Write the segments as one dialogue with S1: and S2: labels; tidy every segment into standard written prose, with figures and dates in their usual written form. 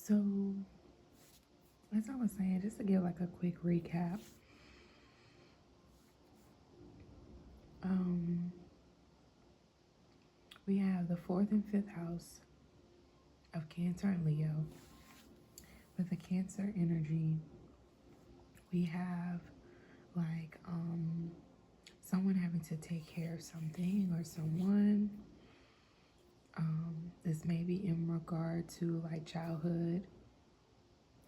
S1: So, as I was saying, just to give like a quick recap, um, we have the fourth and fifth house of Cancer and Leo. With the Cancer energy, we have like someone having to take care of something or someone. This may be in regard to like childhood.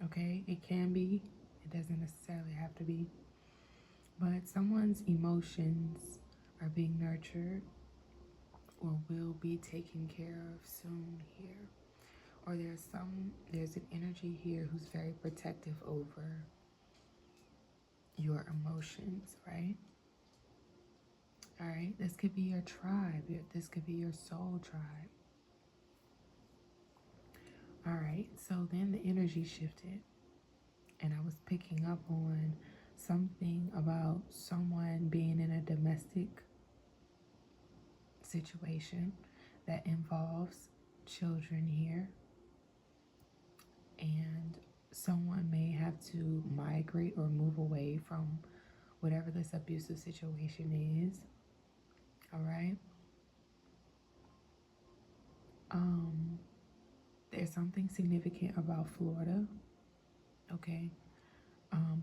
S1: Okay, it can be. It doesn't necessarily have to be. But someone's emotions are being nurtured or will be taken care of soon here. Or there's an energy here who's very protective over your emotions, right? All right, this could be your tribe. This could be your soul tribe. All right, so then the energy shifted, and I was picking up on something about someone being in a domestic situation that involves children here, and someone may have to migrate or move away from whatever this abusive situation is. All right. Um, there's something significant about Florida. Okay.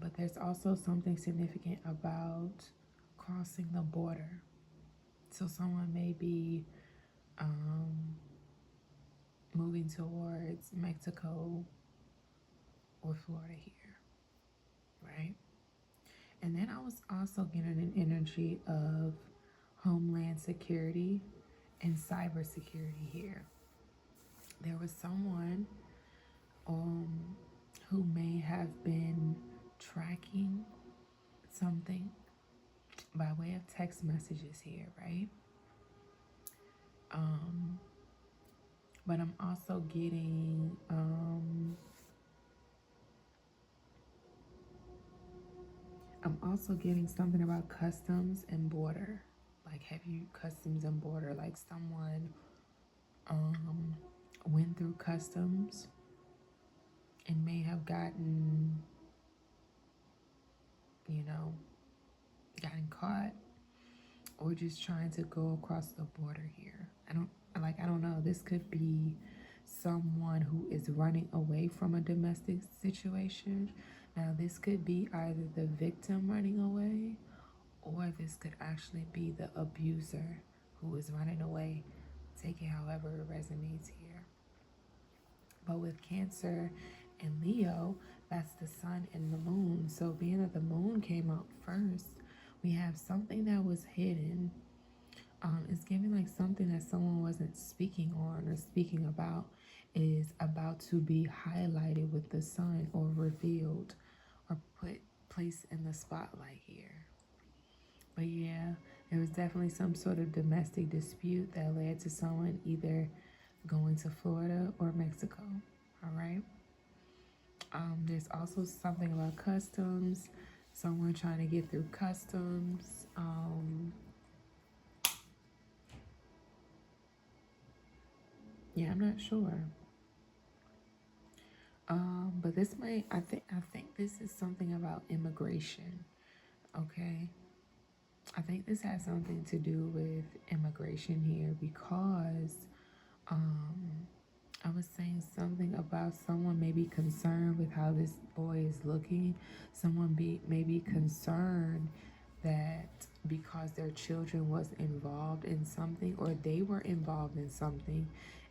S1: But there's also something significant about crossing the border. So someone may be um, moving towards Mexico or Florida here, right? And then I was also getting an energy of homeland security and cybersecurity here. There was someone um, who may have been tracking something by way of text messages here, right? Um, but I'm also getting something about customs and border. Like heavy customs and border, like someone um went through customs and may have you know, gotten caught or just trying to go across the border here. I don't know. This could be someone who is running away from a domestic situation. Now, this could be either the victim running away or this could actually be the abuser who is running away. Take it however it resonates here. But with Cancer and Leo, that's the sun and the moon. So being that the moon came out first, we have something that was hidden. It's giving like something that someone wasn't speaking on or speaking about is about to be highlighted with the sun or revealed or placed in the spotlight here. But yeah, there was definitely some sort of domestic dispute that led to someone either going to Florida or Mexico. All right. There's also something about customs, someone trying to get through customs. Yeah, I'm not sure. But this might I think this is something about immigration. Okay. I think this has something to do with immigration here because um I was saying something about someone may be concerned with how this boy is looking. May be concerned that because their children was involved in something or they were involved in something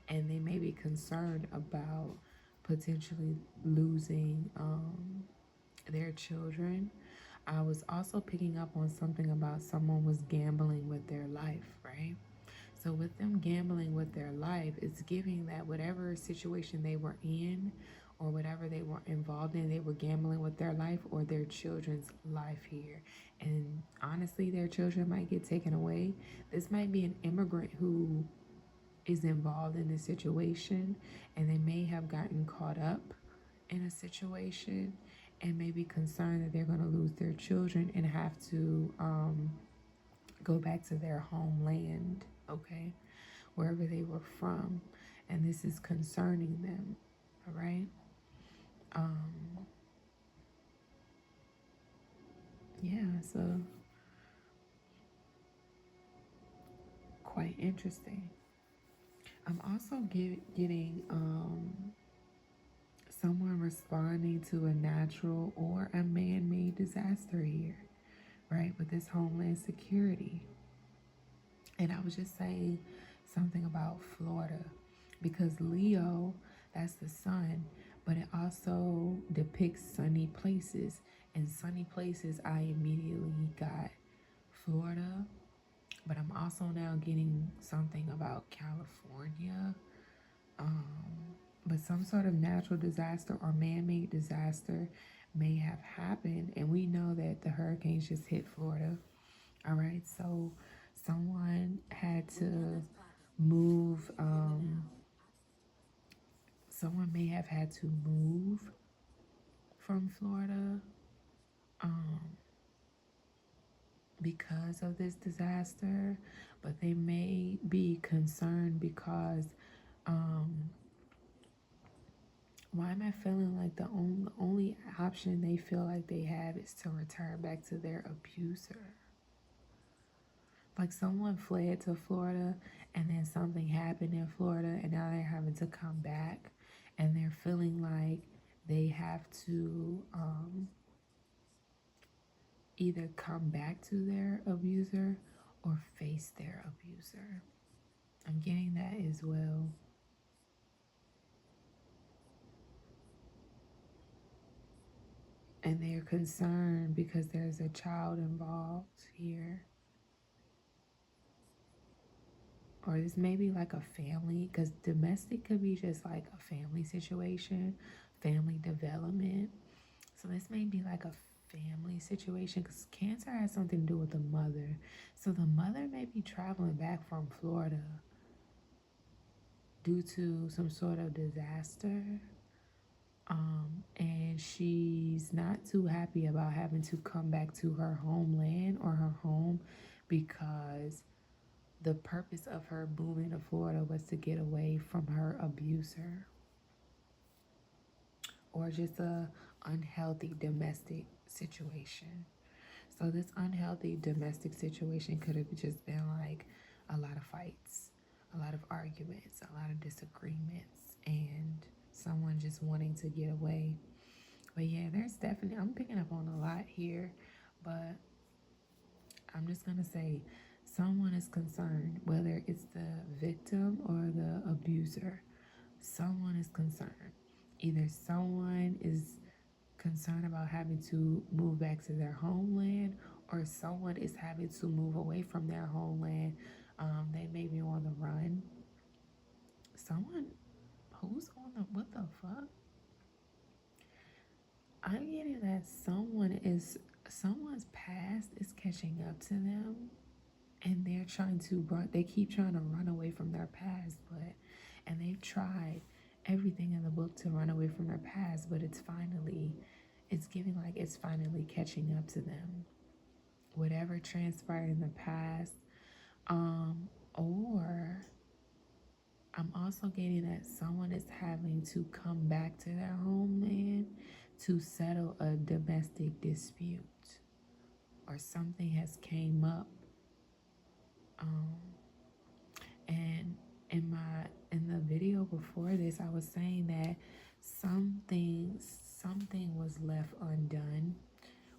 S1: and they may be concerned about potentially losing their children. I was also picking up on something about someone was gambling with their life, right? So with them gambling with their life, it's giving that whatever situation they were in or whatever they were involved in, they were gambling with their life or their children's life here. And honestly, their children might get taken away. This might be an immigrant who is involved in this situation and they may have gotten caught up in a situation and may be concerned that they're going to lose their children and have to go back to their homeland, okay, wherever they were from. And this is concerning them, all right? Um, yeah, so quite interesting. I'm also getting someone responding to a natural or a man-made disaster here, right? With this homeland security. And I was just saying something about Florida because Leo, that's the sun, but it also depicts sunny places. And sunny places, I immediately got Florida, but I'm also now getting something about California. Um, but some sort of natural disaster or man made disaster may have happened. And we know that the hurricanes just hit Florida. All right. So someone had to move, someone may have had to move from Florida um, because of this disaster, but they may be concerned because um, why am I feeling like the only option they feel like they have is to return back to their abuser? Like someone fled to Florida and then something happened in Florida and now they're having to come back and they're feeling like they have to either come back to their abuser or face their abuser. I'm getting that as well. And they're concerned because there's a child involved here. Or this may be like a family, because domestic could be just like a family situation, family development. So this may be like a family situation because Cancer has something to do with the mother. So the mother may be traveling back from Florida due to some sort of disaster. And she's not too happy about having to come back to her homeland or her home because the purpose of her moving to Florida was to get away from her abuser or just a unhealthy domestic situation. So this unhealthy domestic situation could have just been like a lot of fights, a lot of arguments, a lot of disagreements, and someone just wanting to get away. But yeah, there's definitely, I'm picking up on a lot here, but I'm just going to say someone is concerned, whether it's the victim or the abuser, someone is concerned. Either someone is concerned about having to move back to their homeland or someone is having to move away from their homeland. They may be on the run. Someone who's on the, what the fuck? I'm getting that someone's past is catching up to them and they're trying to run, they keep trying to run away from their past, but and they've tried everything in the book to run away from their past, but it's giving like it's finally catching up to them. Whatever transpired in the past, or I'm also getting that someone is having to come back to their homeland to settle a domestic dispute or something has came up. Um, and in the video before this, I was saying that something was left undone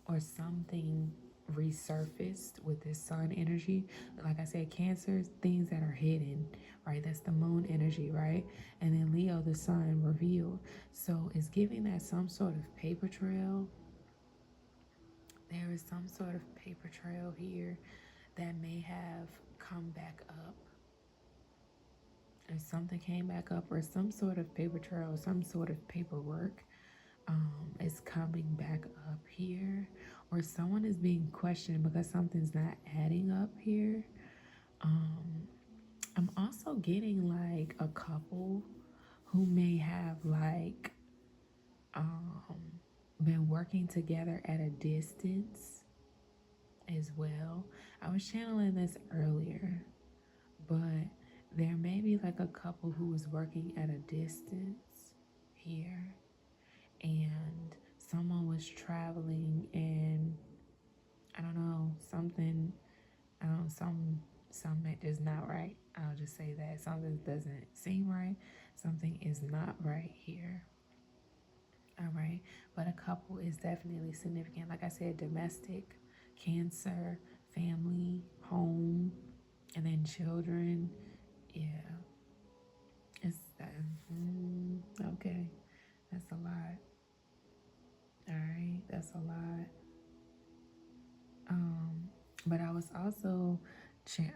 S1: or something resurfaced with this sun energy. Like I said, Cancer, things that are hidden, right? That's the moon energy, right? And then Leo, the sun revealed. So it's giving that some sort of paper trail. There is some sort of paper trail here that may have come back up. If something came back up, or some sort of paper trail, some sort of paperwork is coming back up here, or someone is being questioned because something's not adding up here. I'm also getting like a couple who may have like been working together at a distance as well. I was channeling this earlier, but there may be like a couple who is working at a distance here, and someone was traveling, and I don't know, something, something is not right. I'll just say that something doesn't seem right. Something is not right here. All right. But a couple is definitely significant. Like I said, domestic, cancer, family, home, and then children. Yeah. It's okay. That's a lot. All right. That's a lot. Um, but I was also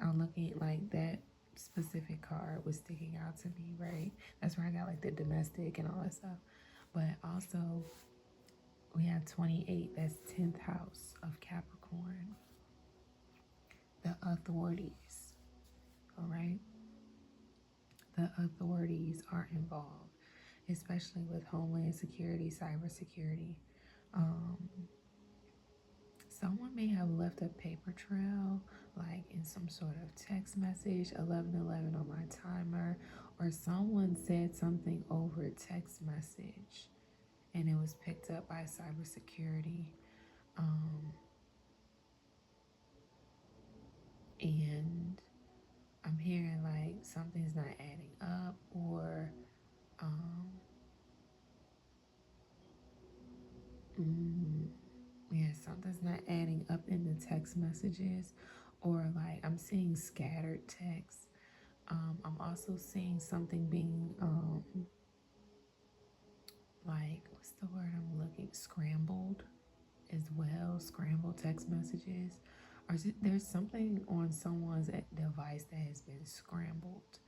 S1: I'm looking like that specific card was sticking out to me, right? That's where I got like the domestic and all that stuff. But also we have 28, that's 10th house of Capricorn, the authorities, all right? The authorities are involved, especially with Homeland Security, cybersecurity. Um, Someone may have left a paper trail, like in some sort of text message, 1111 on my timer, or someone said something over a text message and it was picked up by cybersecurity. Um, and I'm hearing like something's not adding up, or um, mm, yeah, something's not adding up in the text messages, or like I'm seeing scattered text. I'm also seeing something being like, what's the word I'm looking? Scrambled as well. Scrambled text messages. Or is it, there's something on someone's device that has been scrambled,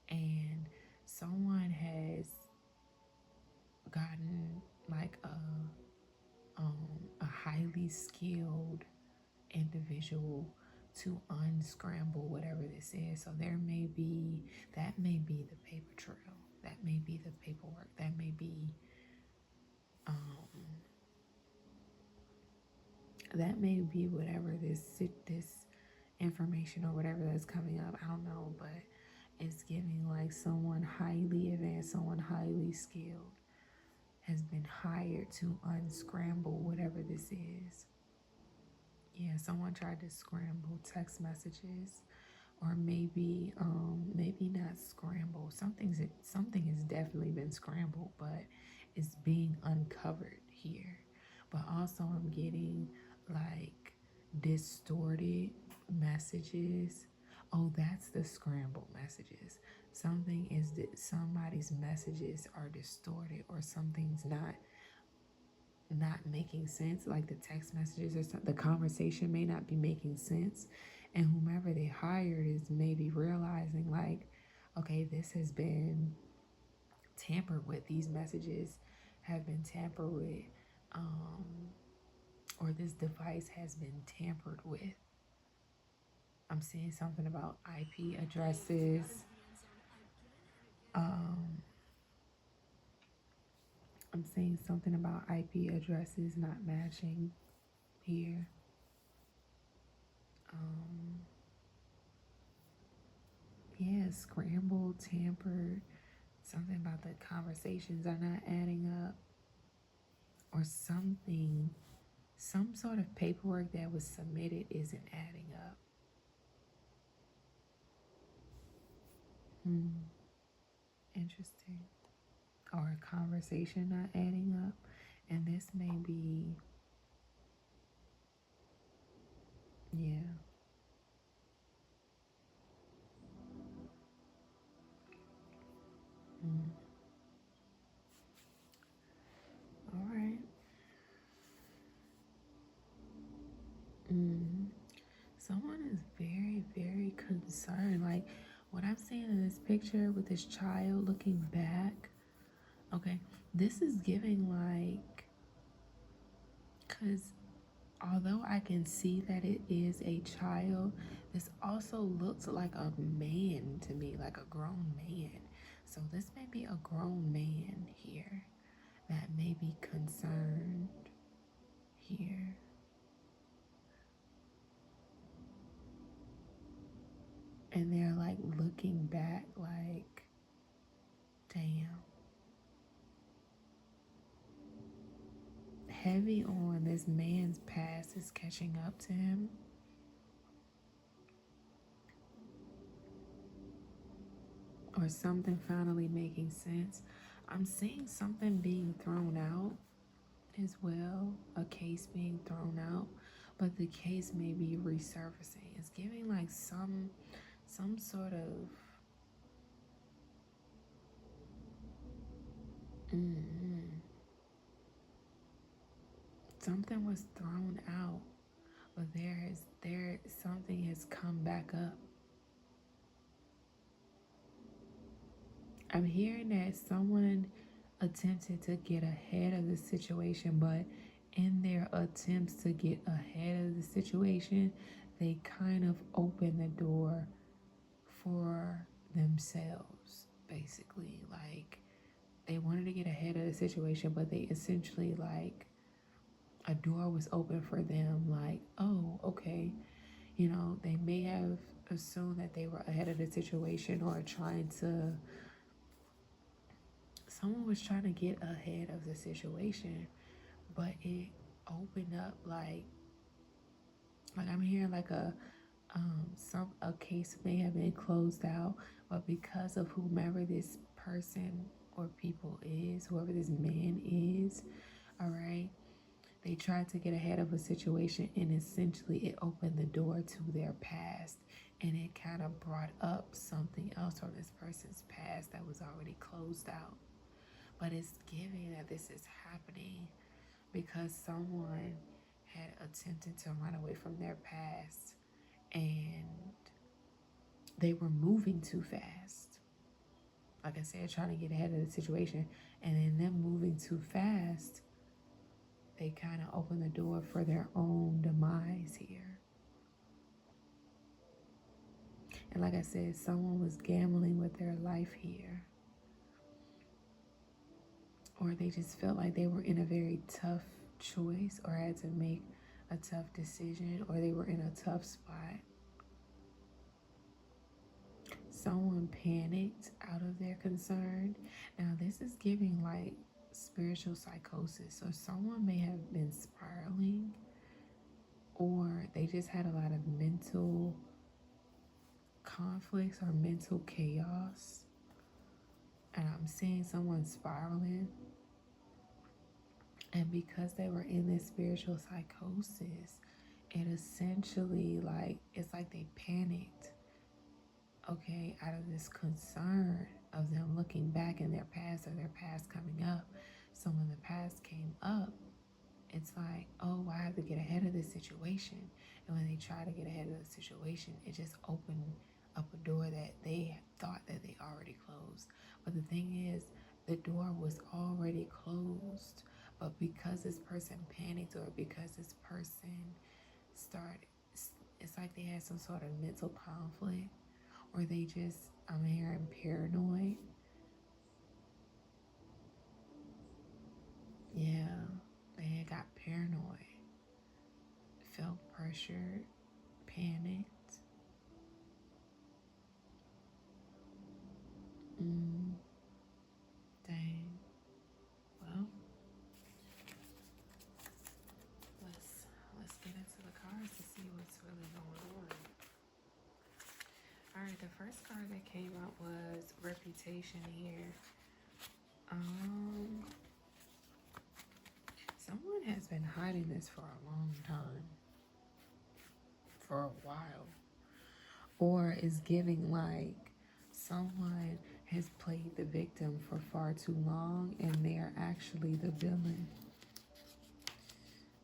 S1: and someone has gotten like a highly skilled individual to unscramble whatever this is. So there may be, that may be the paper trail, that may be the paperwork, that may be um that may be whatever this information or whatever that's coming up. I don't know, but it's giving like someone highly advanced, someone highly skilled has been hired to unscramble whatever this is. Yeah, someone tried to scramble text messages, or maybe not scramble. Something has definitely been scrambled, but it's being uncovered here. But also I'm getting like distorted messages. Oh, that's the scrambled messages. Something is that somebody's messages are distorted, or something's not making sense, like the text messages or something. The conversation may not be making sense, and whomever they hired is maybe realizing like, okay, this has been tampered with. These messages have been tampered with, um, or this device has been tampered with. I'm seeing something about IP addresses. um, I'm seeing something about IP addresses not matching here. um, yeah, scrambled, tampered. Something about the conversations are not adding up, or something, some sort of paperwork that was submitted isn't adding up. Interesting. Or a conversation not adding up. And this may be, yeah. Mm. All right. Mm. Someone is very, very concerned. Like what I'm seeing in this picture with this child looking back. Okay, this is giving like, because although I can see that it is a child, this also looks like a man to me, like a grown man. So this may be a grown man here that may be concerned here. And they're like looking back like, damn. heavy on this man's past is catching up to him. Or something finally making sense. I'm seeing something being thrown out as well, a case being thrown out, but the case may be resurfacing. It's giving like some sort of something was thrown out, but there something has come back up. I'm hearing that someone attempted to get ahead of the situation, but in their attempts to get ahead of the situation, they kind of opened the door for themselves, basically. Like, they wanted to get ahead of the situation, but they essentially, like, a door was open for them. Like, oh, okay. You know, they may have assumed that they were ahead of the situation or someone was trying to get ahead of the situation, but it opened up like I'm hearing like a case may have been closed out, but because of whomever this person or people is, whoever this man is, all right, they tried to get ahead of a situation, and essentially it opened the door to their past, and it kind of brought up something else from this person's past that was already closed out. But it's giving that this is happening because someone had attempted to run away from their past, and they were moving too fast. Like I said, trying to get ahead of the situation, and in them moving too fast, they kind of opened the door for their own demise here. And like I said, someone was gambling with their life here. Or they just felt like they were in a very tough choice or had to make a tough decision, or they were in a tough spot. Someone panicked out of their concern. Now, this is giving like spiritual psychosis, or someone may have been spiraling, or they just had a lot of mental conflicts or mental chaos. And I'm seeing someone spiraling, and because they were in this spiritual psychosis, it essentially it's like they panicked, okay, out of this concern of them looking back in their past or their past coming up. So when the past came up, it's like, oh, I have to get ahead of this situation. And when they try to get ahead of the situation, it just opened up a door that they thought that they already closed. But the thing is, the door was already closed. But because this person panicked, or because this person started, it's like they had some sort of mental conflict, or they just, I'm hearing paranoid. Yeah, they had got paranoid, felt pressured, panicked. Dang. Well, let's get into the cards to see what's really going on. All right, the first card that came out was reputation here. Someone has been hiding this for a long time, for a while, or is giving like someone has played the victim for far too long, and they're actually the villain.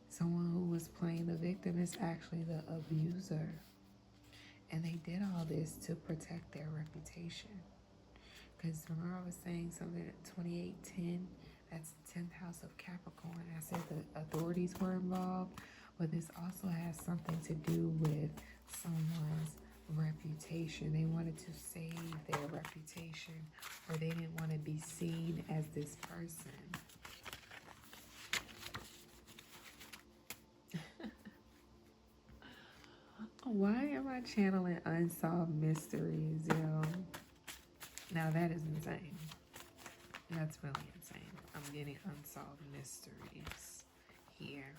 S1: Someone who was playing the victim is actually the abuser, and they did all this to protect their reputation. Because remember, I was saying something at 2810, that's the 10th house of Capricorn. I said the authorities were involved, but this also has something to do with someone's reputation. They wanted to save their reputation, or they didn't want to be seen as this person. Why am I channeling unsolved mysteries, yo? Now that is insane. That's really insane. I'm getting unsolved mysteries here.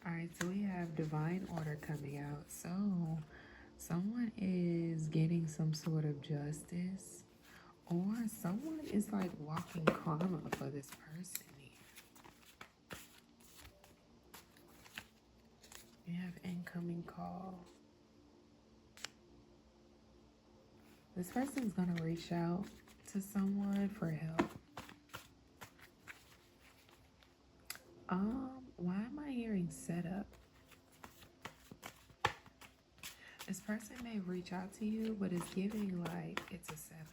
S1: All right, so we have divine order coming out. So someone is getting some sort of justice, or someone is like walking karma for this person here. We have incoming call. This person's gonna reach out to someone for help. Why am I hearing setup? This person may reach out to you, but it's giving like it's a setup.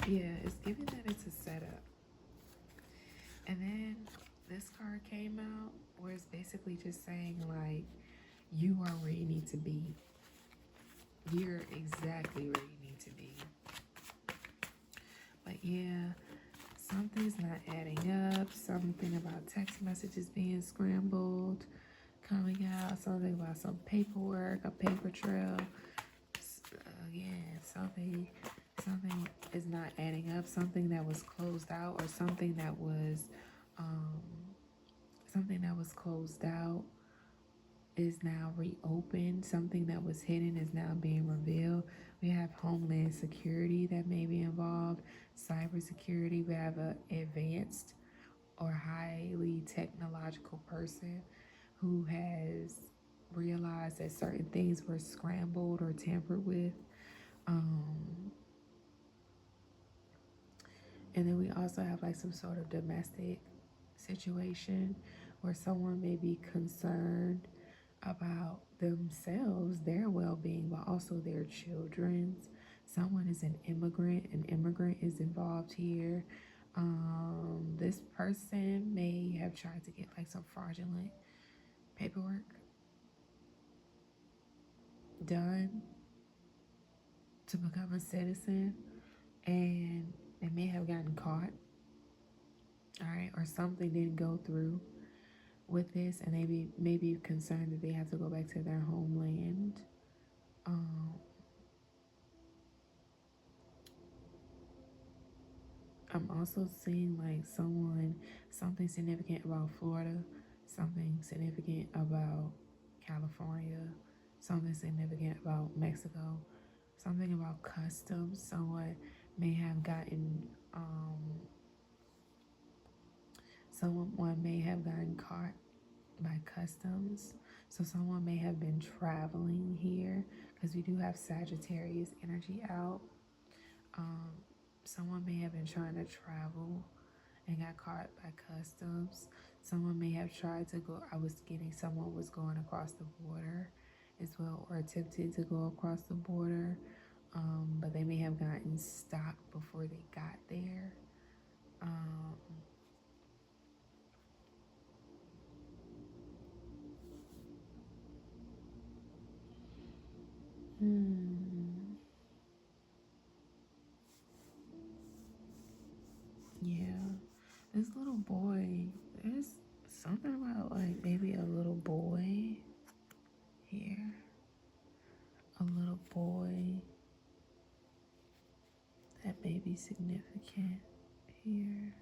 S1: Yeah, it's giving that it's a setup. And then this card came out where it's basically just saying like, you are where you need to be. You're exactly where you need to be. But yeah, something's not adding up. Something about text messages being scrambled, coming out. Something about some paperwork, a paper trail. Again, something is not adding up. Something that was closed out, or something that was closed out is now reopened. Something that was hidden is now being revealed. We have homeland security that may be involved, cybersecurity. We have an advanced or highly technological person who has realized that certain things were scrambled or tampered with. And then we also have like some sort of domestic situation where someone may be concerned about themselves, their well-being, but also their children's. Someone is an immigrant is involved here. This person may have tried to get like some fraudulent paperwork done to become a citizen, and they may have gotten caught, all right, or something didn't go through with this, and they may be concerned that they have to go back to their homeland. I'm also seeing like something significant about Florida, something significant about California, something significant about Mexico, something about customs. Someone may have gotten caught by customs. So someone may have been traveling here, because we do have Sagittarius energy out. Someone may have been trying to travel and got caught by customs. Someone may have tried to go, someone was going across the border as well, or attempted to go across the border, but they may have gotten stopped before they got there. Yeah, this little boy, there's something about like maybe a little boy here. A little boy that may be significant here.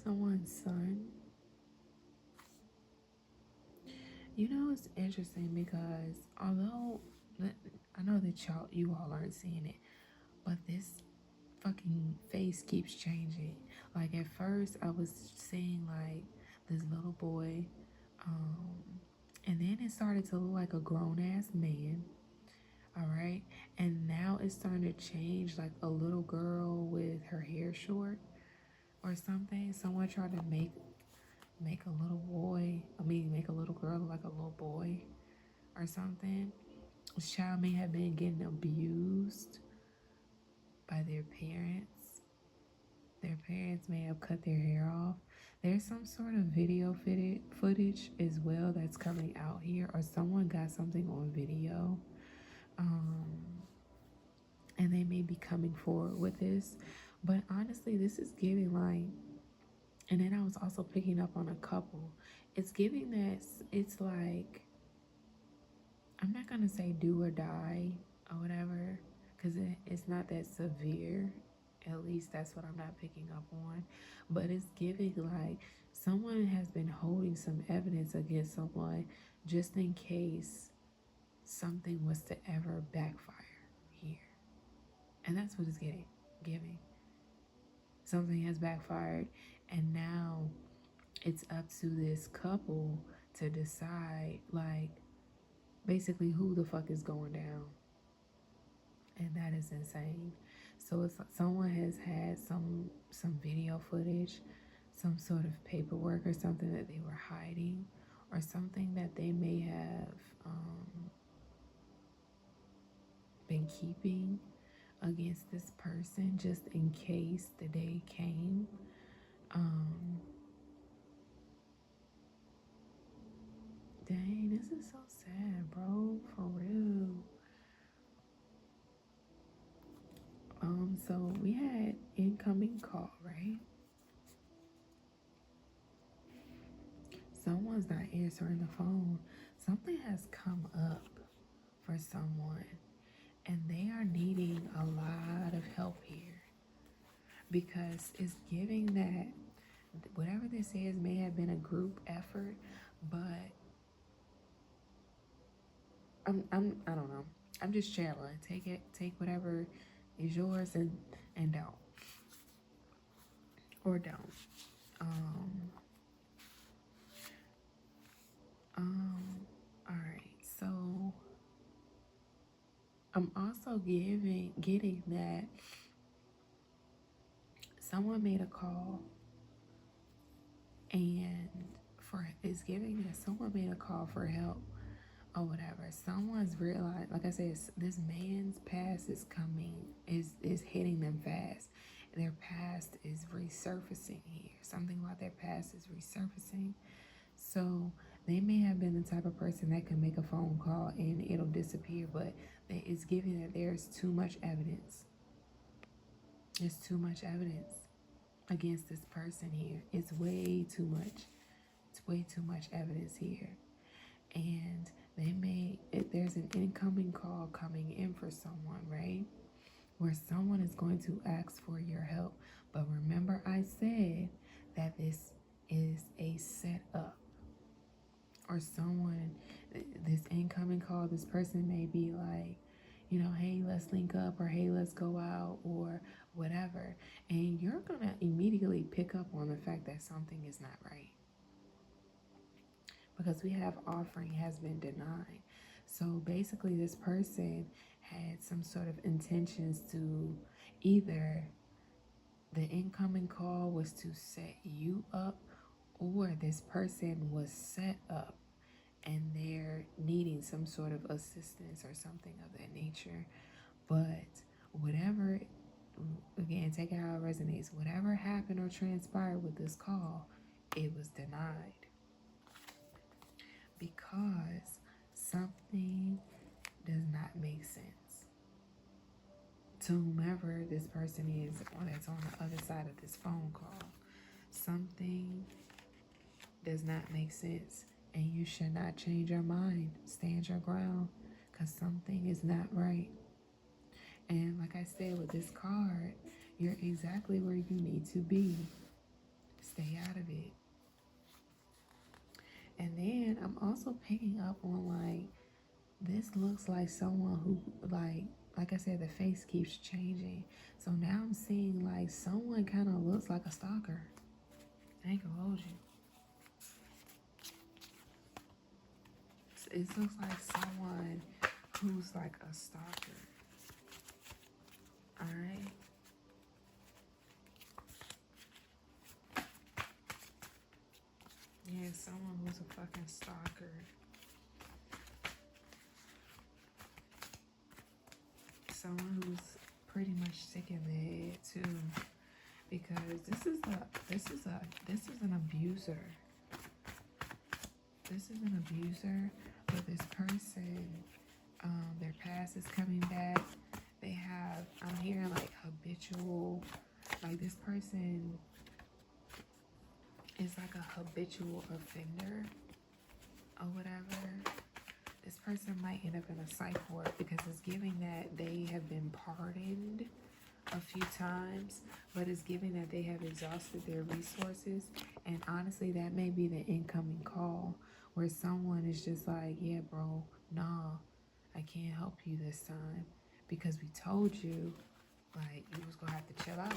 S1: Someone's son. You know, it's interesting because although I know that you all aren't seeing it, but this fucking face keeps changing. Like at first I was seeing like this little boy, and then it started to look like a grown ass man. All right, and now it's starting to change like a little girl with her hair short or something. Someone tried to make a little boy, make a little girl look like a little boy or something. This child may have been getting abused by their parents. Their parents may have cut their hair off. There's some sort of video footage as well that's coming out here, or someone got something on video. And they may be coming forward with this. But honestly, this is giving like And then I was also picking up on a couple. It's giving that it's like, I'm not gonna say do or die or whatever, because it's not that severe. At least that's what I'm not picking up on. But it's giving like someone has been holding some evidence against someone just in case something was to ever backfire here. And that's what it's giving. Something has backfired, and now it's up to this couple to decide, like, basically who the fuck is going down. And that is insane. So it's like someone has had some video footage, some sort of paperwork or something that they were hiding, or something that they may have been keeping against this person just in case the day came. Dang, this is so sad, bro, for real. So we had incoming call, right? Someone's not answering the phone. Something has come up for someone, and they are needing a lot of help here, because it's giving that whatever this is may have been a group effort, but I don't know. I'm just chilling. Take whatever is yours and don't, or don't. All right. So I'm also getting that someone made a call, and it's giving that someone made a call for help or whatever. Someone's realized, like I said, this man's past is hitting them fast. Their past is resurfacing here. Something about their past is resurfacing. So they may have been the type of person that can make a phone call and it'll disappear, but it's giving that there's too much evidence. There's too much evidence against this person here. It's way too much. It's way too much evidence here. And there's an incoming call coming in for someone, right? Where someone is going to ask for your help. But remember, I said that this is a setup. Or this incoming call, this person may be like, hey, let's link up, or hey, let's go out, or whatever. And you're going to immediately pick up on the fact that something is not right. Because we have offering has been denied. So basically this person had some sort of intentions to either the incoming call was to set you up, or this person was set up and they're needing some sort of assistance or something of that nature. But whatever, again, take it how it resonates. Whatever happened or transpired with this call, it was denied. Because something does not make sense to whomever this person is or that's on the other side of this phone call. Something does not make sense, and you should not change your mind. Stand your ground, because something is not right. And like I said, with this card, you're exactly where you need to be. Stay out of it. And then I'm also picking up on, like, this looks like someone who, like I said, the face keeps changing. So now I'm seeing like someone kind of looks like a stalker. I ain't gonna hold you. It looks like someone who's like a stalker. Alright? Yeah, someone who's a fucking stalker. Someone who's pretty much sick in the head too, because this is an abuser. This is an abuser, but this person, their past is coming back. I'm hearing like habitual, like this person is like a habitual offender or whatever. This person might end up in a psych ward because it's giving that they have been pardoned a few times, but it's giving that they have exhausted their resources. And honestly, that may be the incoming call where someone is just like, yeah, bro, nah, I can't help you this time because we told you like you was gonna have to chill out.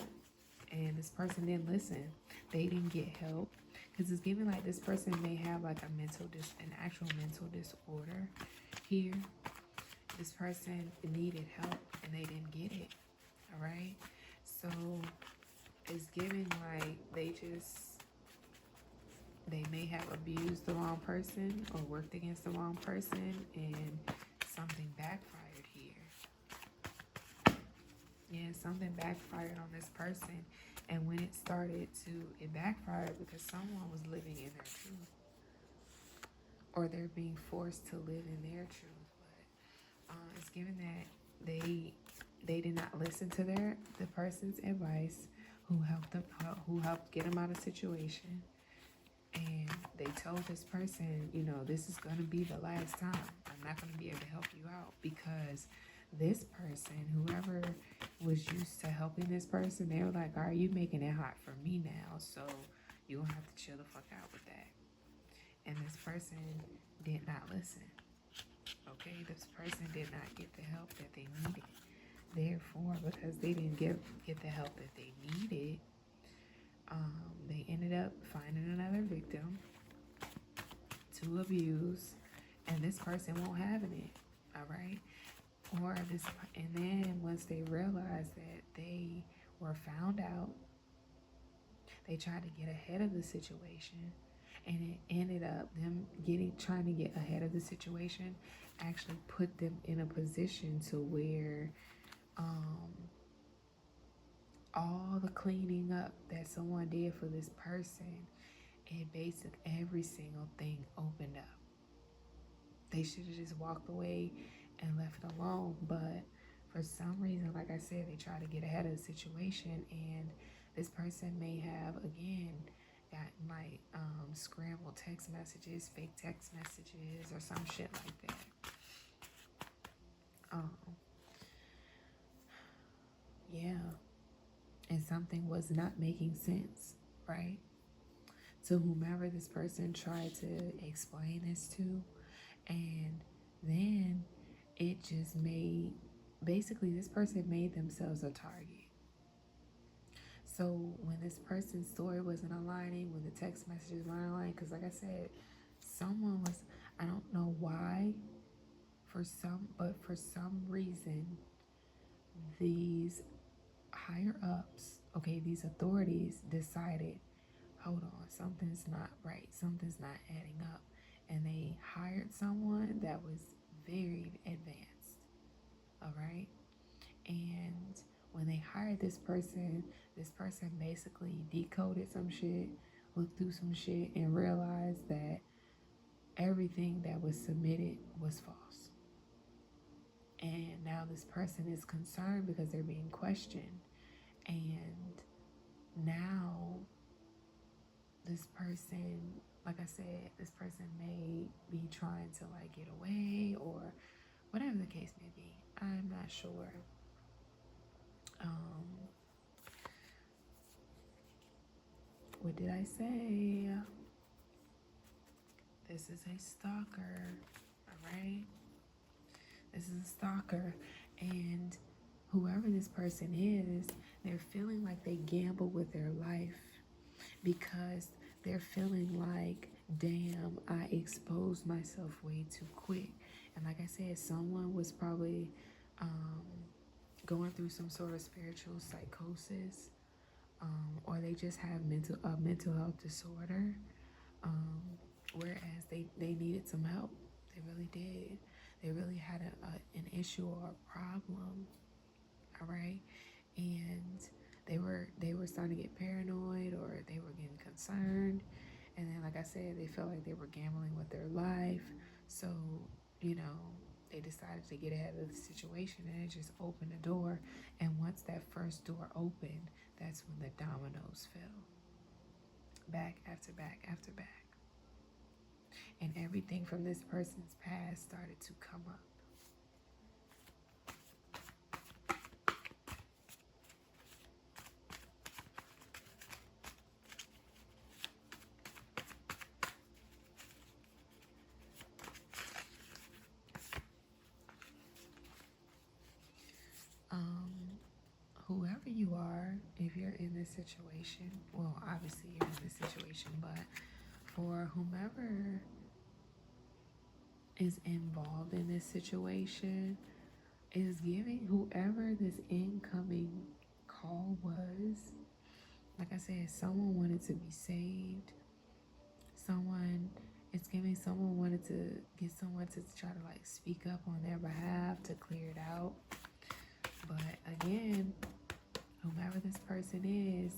S1: And this person didn't listen. They didn't get help because it's giving like this person may have like an actual mental disorder here. This person needed help and they didn't get it. All right, so it's giving like they may have abused the wrong person or worked against the wrong person and something backfired here. Yeah, something backfired on this person, and when it backfired because someone was living in their truth, or they're being forced to live in their truth. But it's given that they did not listen to the person's advice who helped get them out of the situation, and they told this person, you know, this is going to be the last time. I'm not going to be able to help you out because this person, whoever was used to helping this person, they were like, all right, you making it hot for me now, so you're going to have to chill the fuck out with that. And this person did not listen. Okay, this person did not get the help that they needed. Therefore, because they didn't get the help that they needed, they ended up finding another victim to abuse, and this person won't have it. All right, and then once they realized that they were found out, they tried to get ahead of the situation, and it ended up them trying to get ahead of the situation actually put them in a position to where all the cleaning up that someone did for this person, and basically every single thing opened up. They should have just walked away and left it alone, but for some reason, like I said, they tried to get ahead of the situation, and this person may have again gotten like scrambled text messages, fake text messages, or some shit like that. Yeah, and something was not making sense, right? To whomever this person tried to explain this to, and then it just made, basically this person made themselves a target. So when this person's story wasn't aligning, when the text messages weren't aligning, because like I said, someone was, I don't know why, but for some reason, these higher ups, okay, these authorities decided, hold on, something's not right, something's not adding up. And they hired someone that was very advanced, all right? And when they hired this person basically decoded some shit, looked through some shit, and realized that everything that was submitted was false. And now this person is concerned because they're being questioned. And now this person, like I said, this person may be trying to like get away or whatever the case may be. I'm not sure. What did I say? This is a stalker, all right? This is a stalker, and whoever this person is, they're feeling like they gamble with their life because they're feeling like, damn, I exposed myself way too quick. And like I said, someone was probably going through some sort of spiritual psychosis, or they just have mental health disorder, whereas they needed some help. They really did. They really had an issue or a problem, all right? And they were starting to get paranoid, or they were getting concerned, and then like I said, they felt like they were gambling with their life. So you know, they decided to get ahead of the situation, and it just opened the door. And once that first door opened, that's when the dominoes fell. back after back after back. And everything from this person's past started to come up. Whoever you are, if you're in this situation, well, obviously you're in this situation, but for whomever is involved in this situation, is giving whoever this incoming call was, like I said, someone wanted to be saved. It's giving someone wanted to get someone to try to like speak up on their behalf to clear it out. But again, whomever this person is,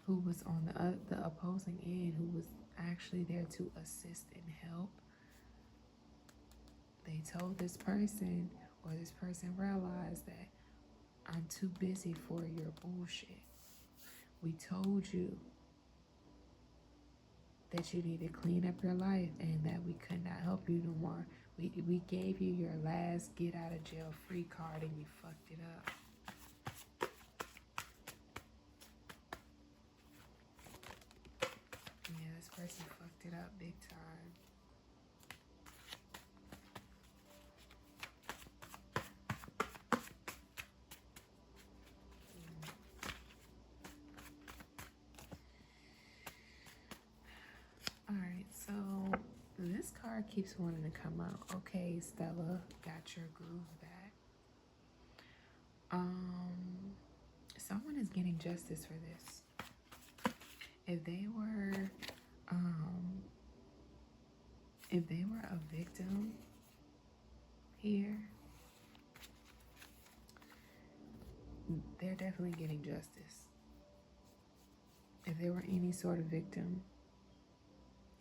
S1: who was on the opposing end, who was actually there to assist and help, they told this person, or this person realized that I'm too busy for your bullshit. We told you that you need to clean up your life and that we could not help you no more. We gave you your last get out of jail free card and you fucked it up. Yeah, this person fucked it up big time. Alright, so this card keeps wanting to come out. Okay, Stella, got your groove back. Someone is getting justice for this. If they were a victim here, they're definitely getting justice. If there were any sort of victim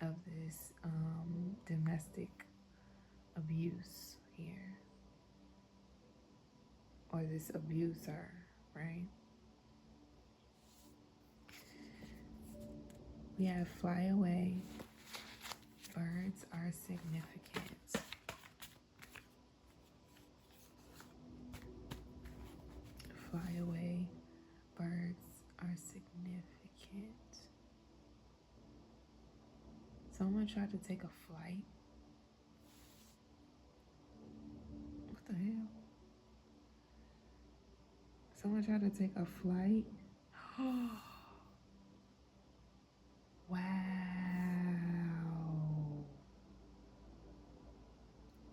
S1: of this domestic abuse here, or this abuser, right? We have fly away. Birds are significant. Fly away. Birds are significant. Someone tried to take a flight. What the hell? Someone tried to take a flight. Wow.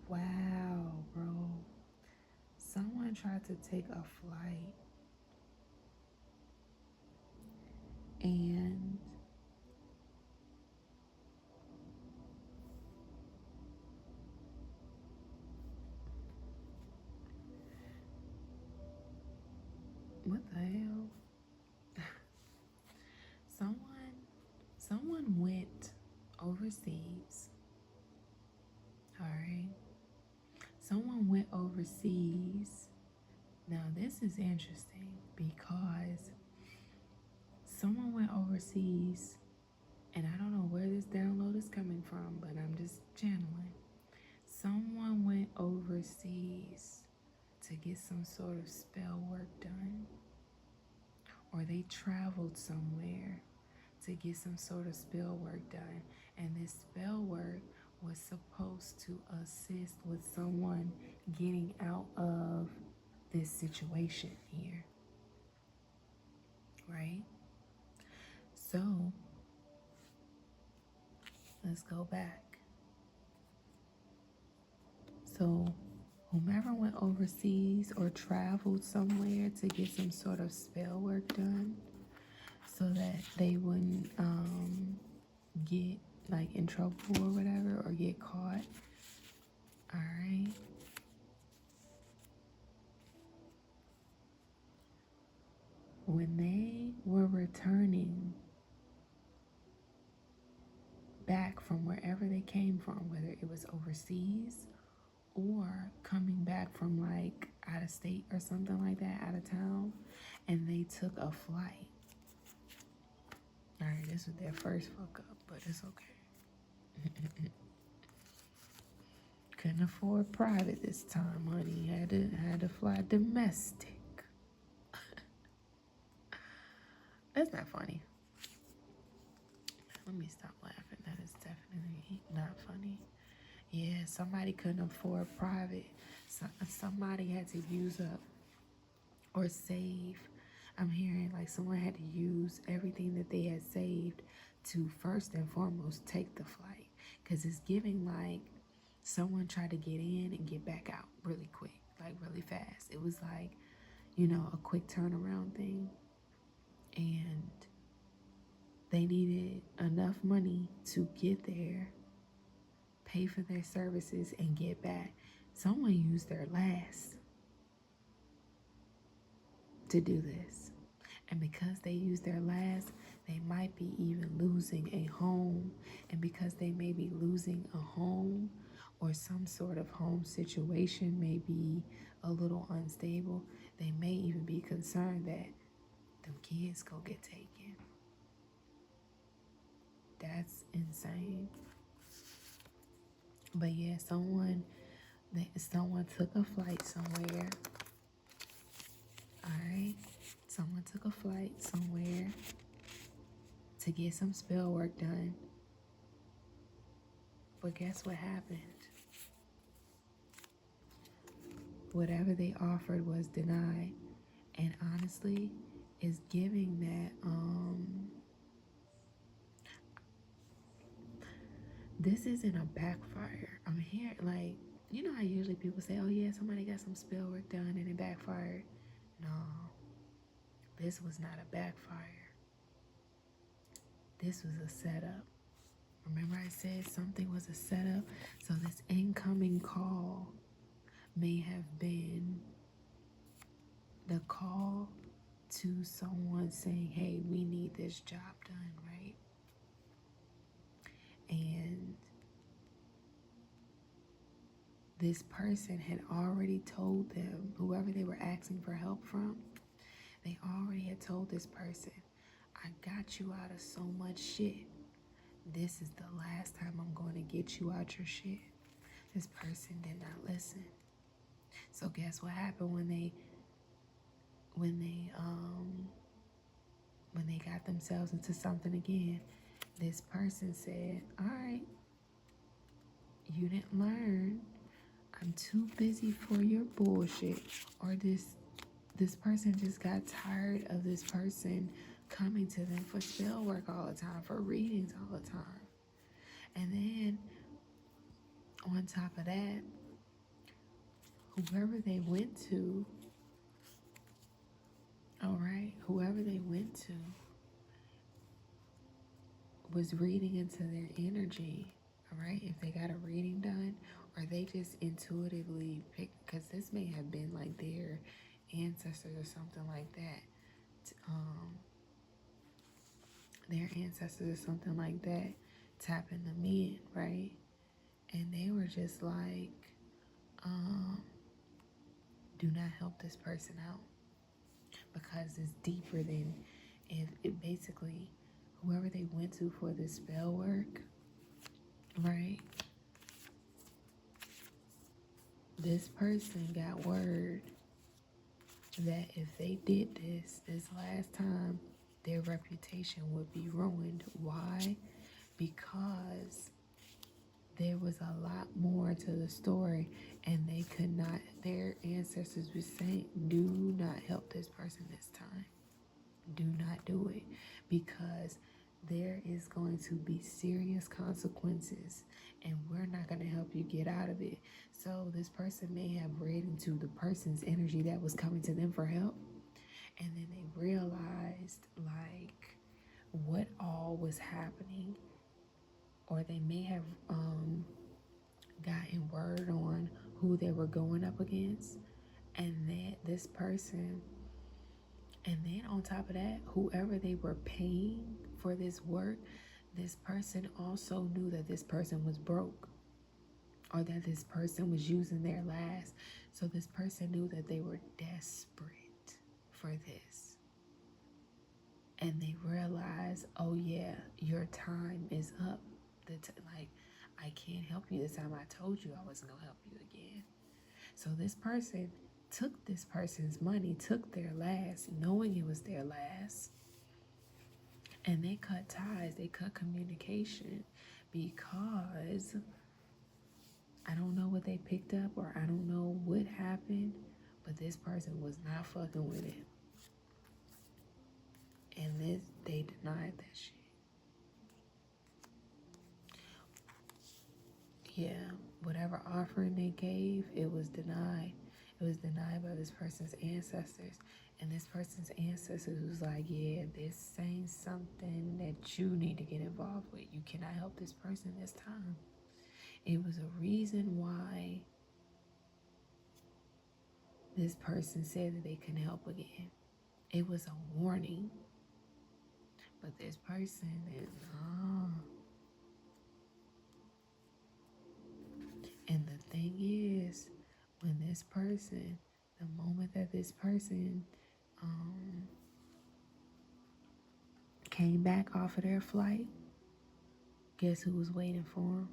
S1: Wow, bro. Someone tried to take a flight. And what the hell? Someone went overseas. All right. Someone went overseas. Now this is interesting because someone went overseas, and I don't know where this download is coming from, but I'm just channeling. Someone went overseas to get some sort of spell work done, or they traveled somewhere to get some sort of spell work done, and this spell work was supposed to assist with someone getting out of this situation here, right? So let's go back. So whomever went overseas or traveled somewhere to get some sort of spell work done so that they wouldn't get like in trouble or whatever, or get caught. All right. When they were returning back from wherever they came from, whether it was overseas or coming back from like out of state or something like that, out of town, and they took a flight. All right, this was their first fuck up, but it's okay. Couldn't afford private this time, honey. Had to fly domestic. That's not funny. Let me stop laughing. That is definitely not funny. Yeah, somebody couldn't afford private. Somebody had to use up or save. I'm hearing like someone had to use everything that they had saved to first and foremost take the flight. Because it's giving like someone tried to get in and get back out really quick, like really fast. It was like, a quick turnaround thing. And they needed enough money to get there, pay for their services, and get back. Someone used their last to do this. And because they used their last, they might be even losing a home. And because they may be losing a home or some sort of home situation may be a little unstable, they may even be concerned that them kids go get taken. That's insane. But yeah, someone took a flight somewhere. All right, someone took a flight somewhere to get some spell work done. But guess what happened? Whatever they offered was denied. And honestly, it's giving that this isn't a backfire. I'm here like, how usually people say, oh yeah, somebody got some spell work done and it backfired. No, this was not a backfire. This was a setup. Remember I said something was a setup? So this incoming call may have been the call to someone saying, hey, we need this job done, right? And this person had already told them, whoever they were asking for help from, they already had told this person, I got you out of so much shit. This is the last time I'm going to get you out your shit. This person did not listen. So guess what happened when they got themselves into something again? This person said, all right, you didn't learn. I'm too busy for your bullshit. Or this person just got tired of this person coming to them for spell work all the time, for readings all the time. And then on top of that, whoever they went to was reading into their energy, all right? If they got a reading done, or they just intuitively picked, because this may have been like their ancestors or something like that. Their ancestors or something like that tapping them in, right? And they were just like, do not help this person out, because it's deeper than if it basically whoever they went to for the spell work, right? This person got word that if they did this last time, their reputation would be ruined. Why? Because there was a lot more to the story, and they could not, their ancestors were saying, do not help this person this time. Do not do it, because there is going to be serious consequences, and we're not going to help you get out of it. So this person may have read into the person's energy that was coming to them for help, and then they realized like what all was happening, or they may have gotten word on who they were going up against, and that this person, and then on top of that, whoever they were paying for this work, this person also knew that this person was broke, or that this person was using their last. So this person knew that they were desperate for this. And they realized realize, oh yeah, your time is up. Like, I can't help you this time. I told you I wasn't gonna help you again. So this person took this person's money, took their last, knowing it was their last, and they cut ties, they cut communication because I don't know what they picked up or I don't know what happened, but this person was not fucking with it. And they denied that shit. Yeah, whatever offering they gave, it was denied. It was denied by this person's ancestors. And this person's ancestors was like, yeah, this ain't something that you need to get involved with. You cannot help this person this time. It was a reason why this person said that they couldn't help again. It was a warning. But this person is, And the thing is, when this person, the moment that this person came back off of their flight, guess who was waiting for them?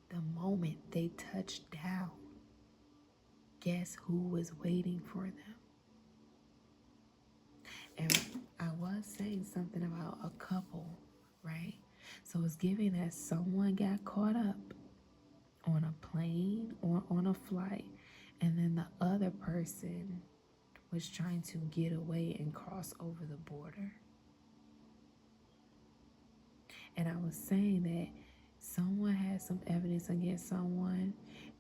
S1: The moment they touched down, guess who was waiting for them? And I was saying something about a couple, right? So it's giving that someone got caught up on a plane or on a flight, and then the other person was trying to get away and cross over the border. And I was saying that someone had some evidence against someone,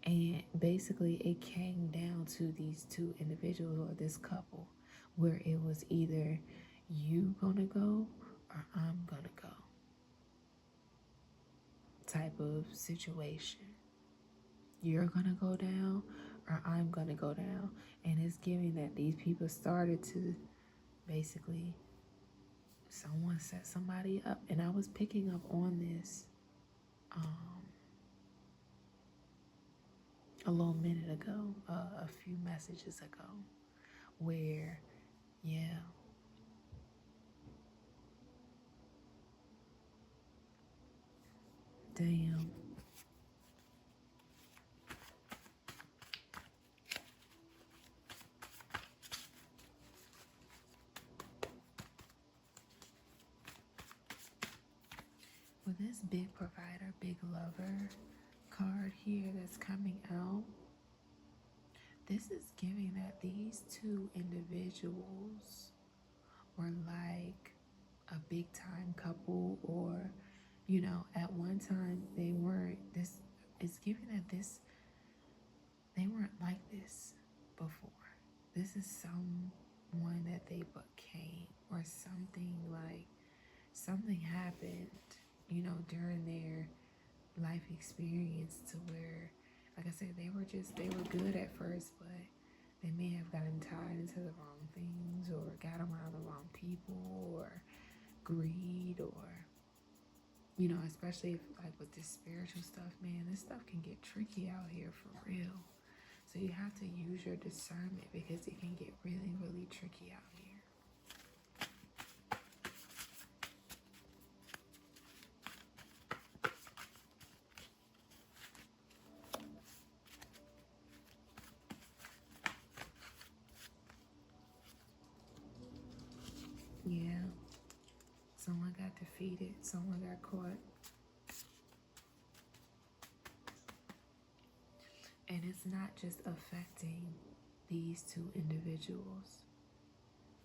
S1: and basically it came down to these two individuals or this couple, where it was either you gonna go or I'm gonna go type of situation. You're gonna go down or I'm gonna go down. And it's giving that these people started to basically, someone set somebody up. And I was picking up on this a little minute ago, a few messages ago, where, yeah, damn. With this big provider, big lover card here that's coming out, this is giving that these two individuals were like a big time couple, or, you know, at one time they weren't. This is giving that they weren't like this before. This is someone that they became, or something, like something happened, you know, during their life experience to where, like I said, they were good at first, but they may have gotten tied into the wrong things or got around the wrong people or greed, or, you know, especially if, like with this spiritual stuff, man, this stuff can get tricky out here for real. So you have to use your discernment because it can get really, really tricky out here. Yeah. Someone got defeated. Someone got caught. And it's not just affecting these two individuals.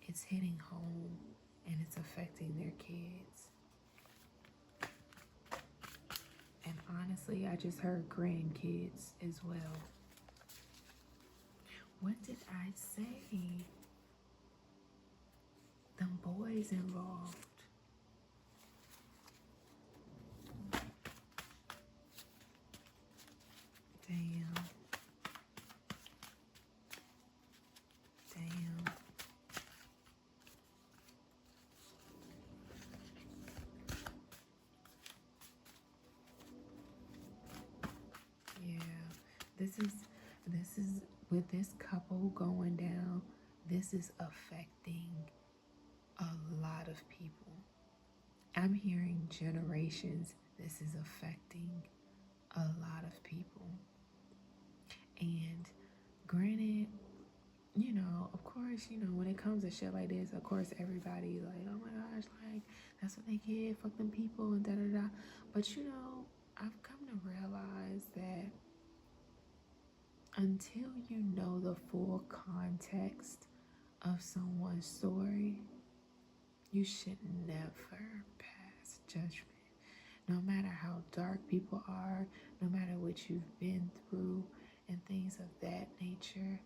S1: It's hitting home and it's affecting their kids. And honestly, I just heard grandkids as well. What did I say? Them boys involved. Damn. Damn. Yeah. This is with this couple going down, this is affecting a lot of people. I'm hearing generations. This is affecting a lot of people. And granted, of course, when it comes to shit like this, of course, everybody like, oh my gosh, like, that's what they get, fuck them people, and da da da. But, I've come to realize that until you know the full context of someone's story, you should never pass judgment. No matter how dark people are, no matter what you've been through, and things of that nature,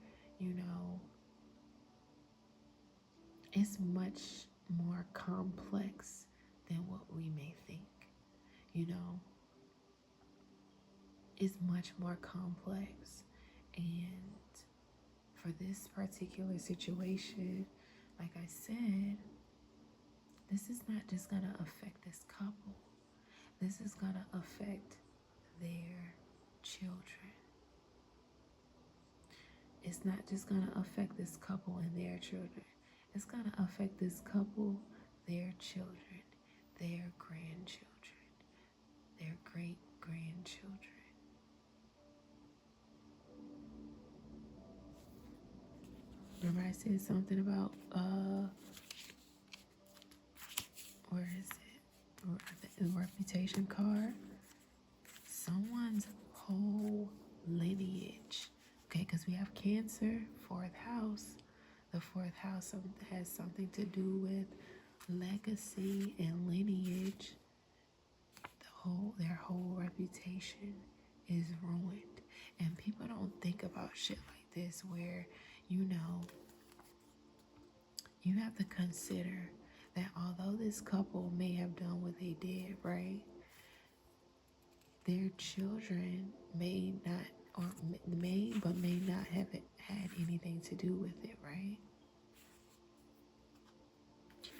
S1: it's much more complex than what we may think. It's much more complex. And for this particular situation, like I said, this is not just going to affect this couple. This is going to affect their children. It's not just going to affect this couple and their children. It's going to affect this couple, their children, their grandchildren, their great-grandchildren. Remember I said something about, where is it? The reputation card. Someone's whole lineage. Okay, because we have Cancer, 4th house. The 4th house has something to do with legacy and lineage. Their whole reputation is ruined. And people don't think about shit like this where, you have to consider that although this couple may have done what they did, right? Their children may not, or may not have had anything to do with it, right?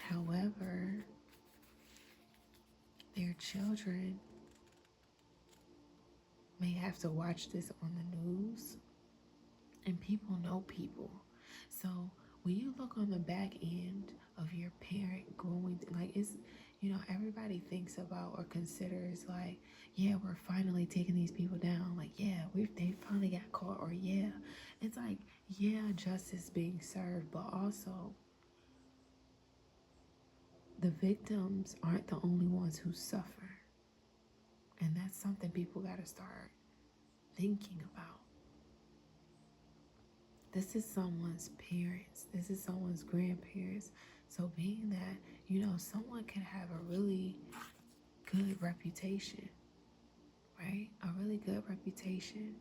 S1: However, their children may have to watch this on the news, and people know people. So when you look on the back end of your parent growing, like, it's, everybody thinks about or considers like, yeah, we're finally taking these people down. Like, yeah, they finally got caught, or yeah, it's like, yeah, justice being served, but also the victims aren't the only ones who suffer. And that's something people got to start thinking about. This is someone's parents. This is someone's grandparents. So being that, someone can have a really good reputation, right? A really good reputation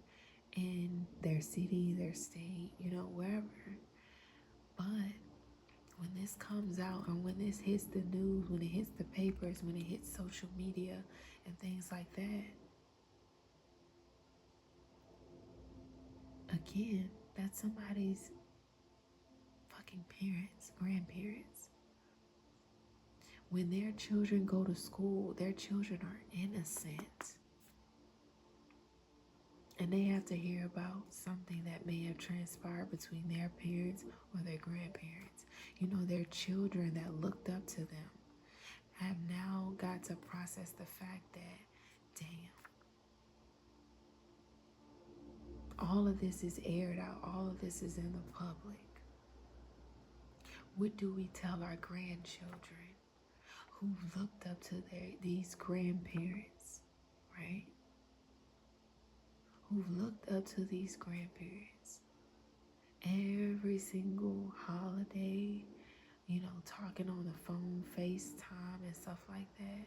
S1: in their city, their state, wherever. But when this comes out, or when this hits the news, when it hits the papers, when it hits social media and things like that, again, that's somebody's fucking parents, grandparents. When their children go to school, their children are innocent. And they have to hear about something that may have transpired between their parents or their grandparents. Their children that looked up to them have now got to process the fact that, damn, all of this is aired out. All of this is in the public. What do we tell our grandchildren who looked up to these grandparents, right? Who looked up to these grandparents every single holiday, talking on the phone, FaceTime, and stuff like that.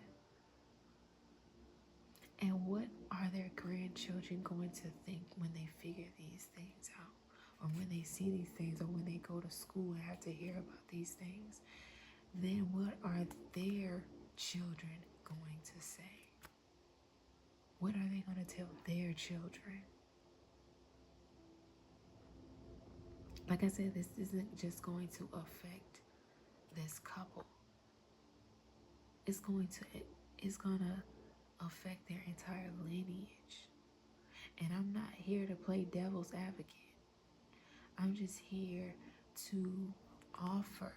S1: And what are their grandchildren going to think when they figure these things out? Or when they see these things, or when they go to school and have to hear about these things? Then what are their children going to say? What are they going to tell their children? Like I said, this isn't just going to affect this couple. It's going to affect their entire lineage. And I'm not here to play devil's advocate. I'm just here to offer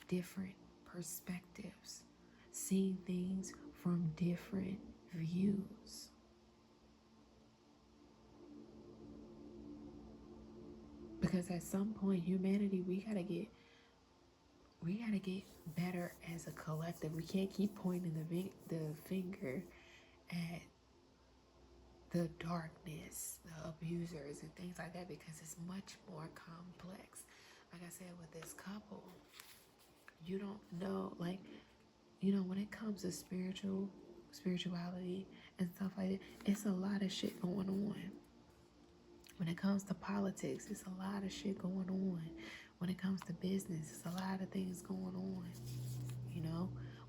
S1: different perspectives, seeing things from different views. Because at some point, humanity, we gotta get better as a collective. We can't keep pointing the finger at the darkness, the abusers, and things like that, because it's much more complex. Like I said, with this couple, you don't know, like, when it comes to spirituality and stuff like that, it's a lot of shit going on. When it comes to politics, it's a lot of shit going on. When it comes to business, it's a lot of things going on.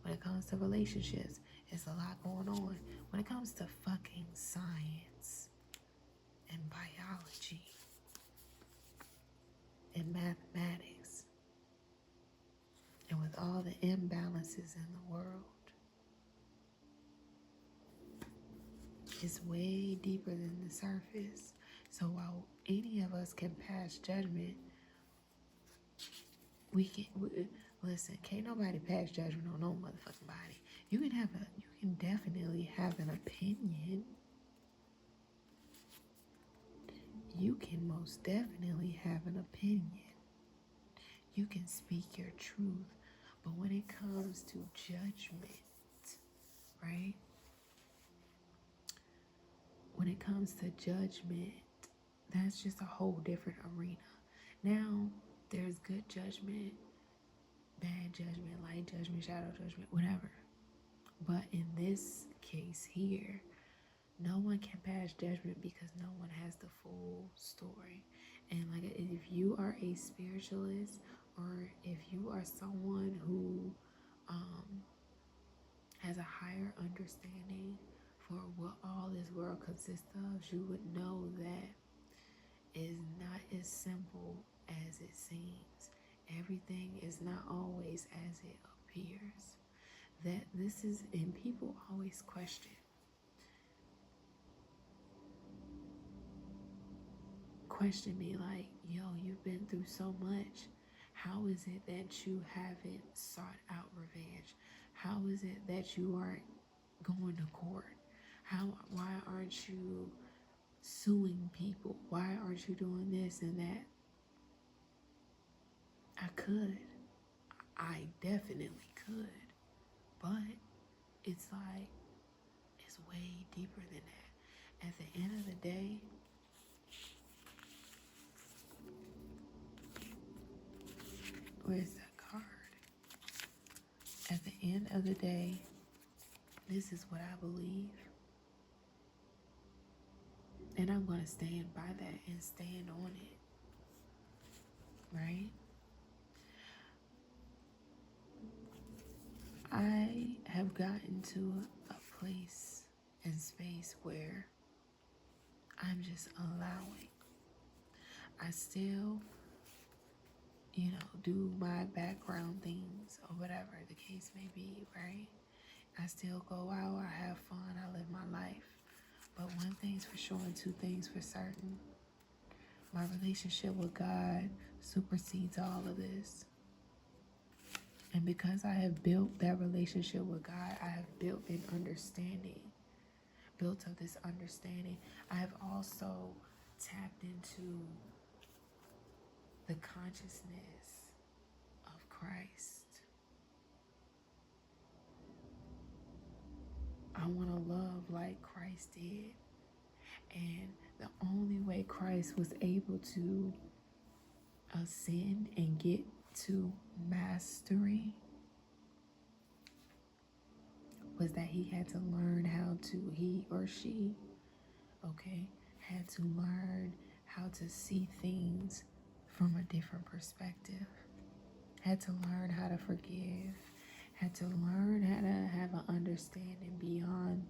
S1: When it comes to relationships, it's a lot going on. When it comes to fucking science and biology and mathematics, and with all the imbalances in the world, it's way deeper than the surface. So while any of us can pass judgment, listen, can't nobody pass judgment on no motherfucking body. You can definitely have an opinion. You can most definitely have an opinion. You can speak your truth. But when it comes to judgment, right? When it comes to judgment, that's just a whole different arena. Now, there's good judgment, bad judgment, light judgment, shadow judgment, whatever. But in this case here, no one can pass judgment because no one has the full story. And like, if you are a spiritualist, or if you are someone who has a higher understanding for what all this world consists of, you would know that is not as simple as it seems. Everything is not always as it appears. And people always question me like, yo, you've been through so much. How is it that you haven't sought out revenge? How is it that you aren't going to court? Why aren't you suing people? Why aren't you doing this and that? I definitely could, but it's like, it's way deeper than that. At the end of the day, where's that card? At the end of the day, this is what I believe. And I'm going to stand by that and stand on it. Right? I have gotten to a place and space where I'm just allowing. I still, do my background things or whatever the case may be, right? I still go out, I have fun, I live my life. But one thing's for sure and two things for certain. My relationship with God supersedes all of this. And because I have built that relationship with God, I have built of this understanding. I have also tapped into the consciousness of Christ. I want to love like Christ did. And the only way Christ was able to ascend and get to mastery was that he had to learn he or she, had to learn how to see things from a different perspective, had to learn how to forgive, had to learn how to have an understanding beyond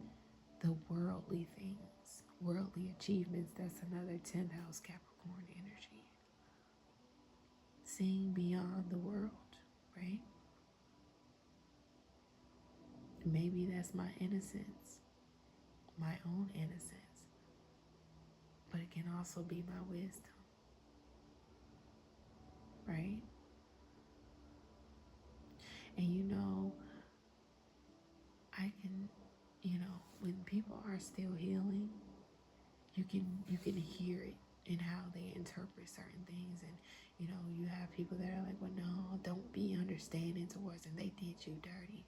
S1: the worldly things, worldly achievements. That's another 10th house Capricorn energy. Seeing beyond the world, right? Maybe that's my innocence, my own innocence, but it can also be my wisdom, right? And I can, when people are still healing, you can hear it in how they interpret certain things. And you have people that are like, well, no, don't be understanding towards them, they did you dirty.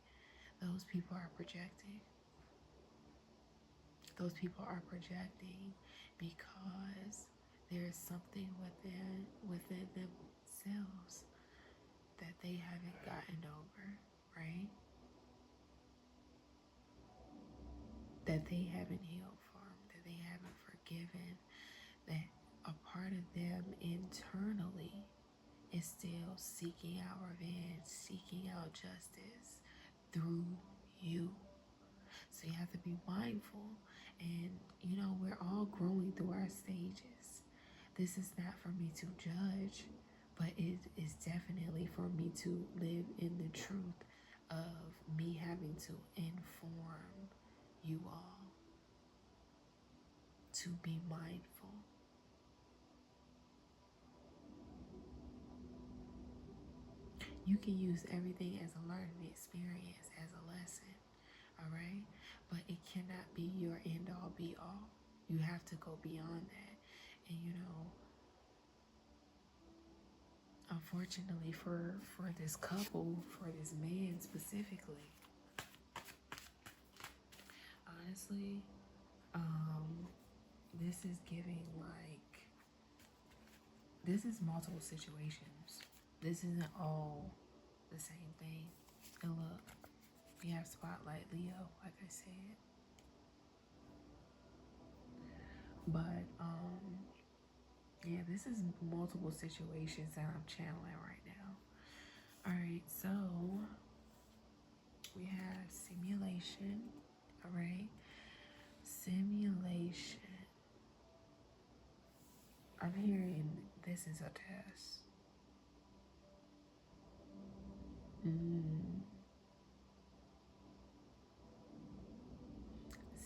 S1: Those people are projecting. Those people are projecting because there is something within themselves that they haven't gotten over, right? That they haven't healed from, that they haven't forgiven, that a part of them internally is still seeking out revenge, seeking out justice through you. So you have to be mindful. And we're all growing through our stages. This is not for me to judge, but it is definitely for me to live in the truth of me having to inform you all to be mindful. You can use everything as a learning experience, as a lesson, all right? But it cannot be your end all be all. You have to go beyond that. And unfortunately for this couple, for this man specifically, honestly, this is giving like, this is multiple situations. This isn't all the same thing. And look, we have Spotlight Leo, like I said. But yeah, this is multiple situations that I'm channeling right now. All right, so we have simulation. All right, simulation. I'm hearing this is a test.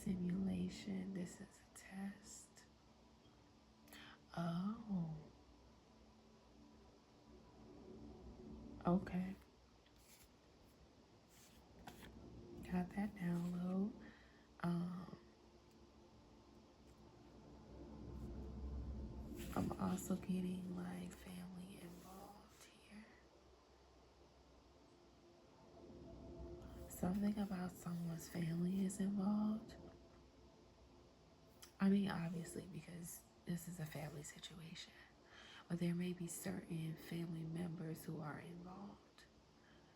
S1: Simulation, this is a test. Oh, okay. Got that download. I'm also getting like family involved here. Something about someone's family is involved. I mean, obviously, because this is a family situation, but there may be certain family members who are involved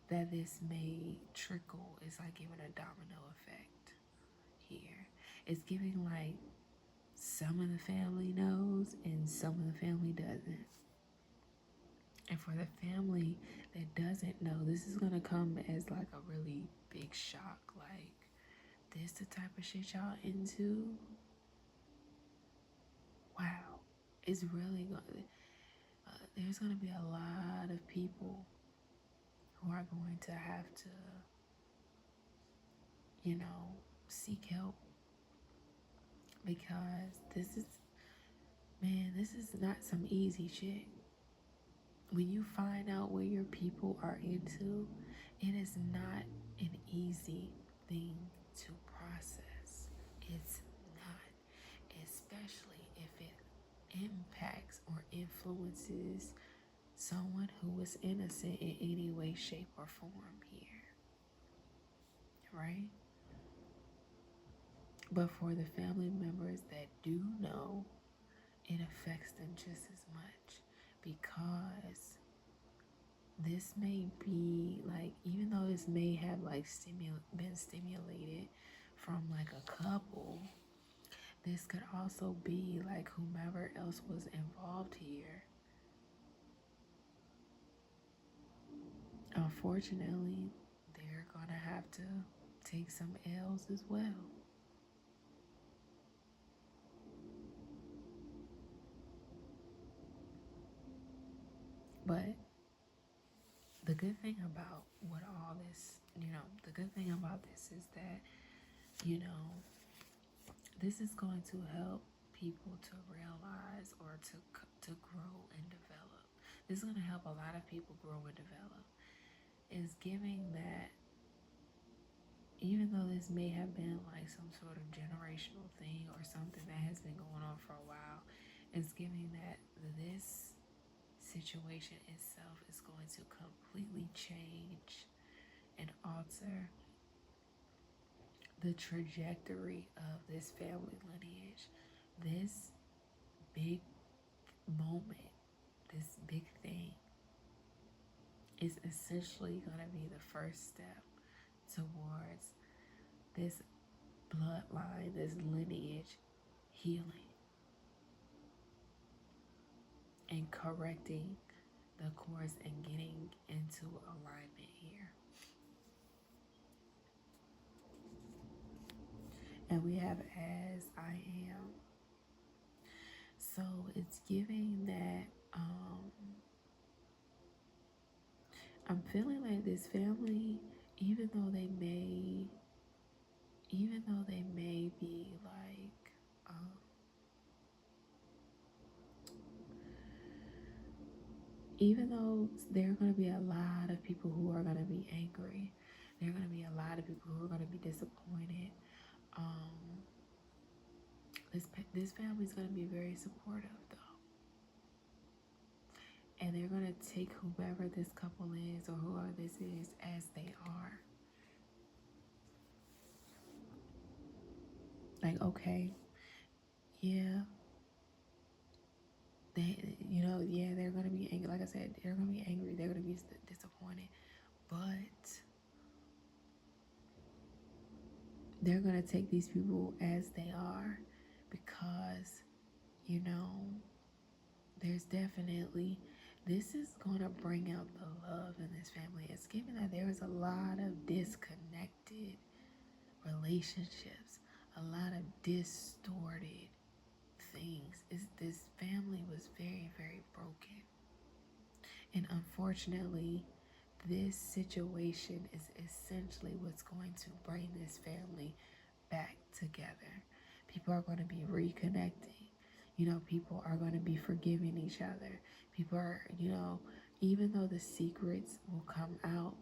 S1: that this may trickle. It's like giving a domino effect here. It's giving like some of the family knows and some of the family doesn't. And for the family that doesn't know, this is going to come as like a really big shock. Like, this the type of shit y'all into? Wow. It's really going to, there's going to be a lot of people who are going to have to, seek help. Because this is not some easy shit. When you find out what your people are into, it is not an easy thing to process. It's not, especially if it impacts or influences someone who is innocent in any way, shape, or form here, right? But for the family members that do know, it affects them just as much, because this may be like, even though this may have like been stimulated from like a couple, this could also be like whomever else was involved here. Unfortunately, they're gonna have to take some L's as well. But the good thing about what all this, the good thing about this is that, this is going to help people to realize or to grow and develop. This is going to help a lot of people grow and develop. is giving that even though this may have been like some sort of generational thing or something that has been going on for a while, it's giving that this situation itself is going to completely change and alter the trajectory of this family lineage. This big moment, this big thing, is essentially going to be the first step towards this bloodline, this lineage healing and correcting the course and getting into alignment here. And we have as I am. So it's giving that I'm feeling like this family, even though they may be like even though there are going to be a lot of people who are going to be angry, there are going to be a lot of people who are going to be disappointed. This family is going to be very supportive, though, and they're going to take whoever this couple is or whoever this is as they are. Like, okay, yeah, they're going to be angry. Like I said, they're going to be angry. They're going to be disappointed, but they're going to take these people as they are because, there's definitely, this is going to bring out the love in this family. It's given that there is a lot of disconnected relationships, a lot of distorted things. This family was very, very broken. And unfortunately, this situation is essentially what's going to bring this family back together. People are going to be reconnecting. People are going to be forgiving each other. People are, even though the secrets will come out,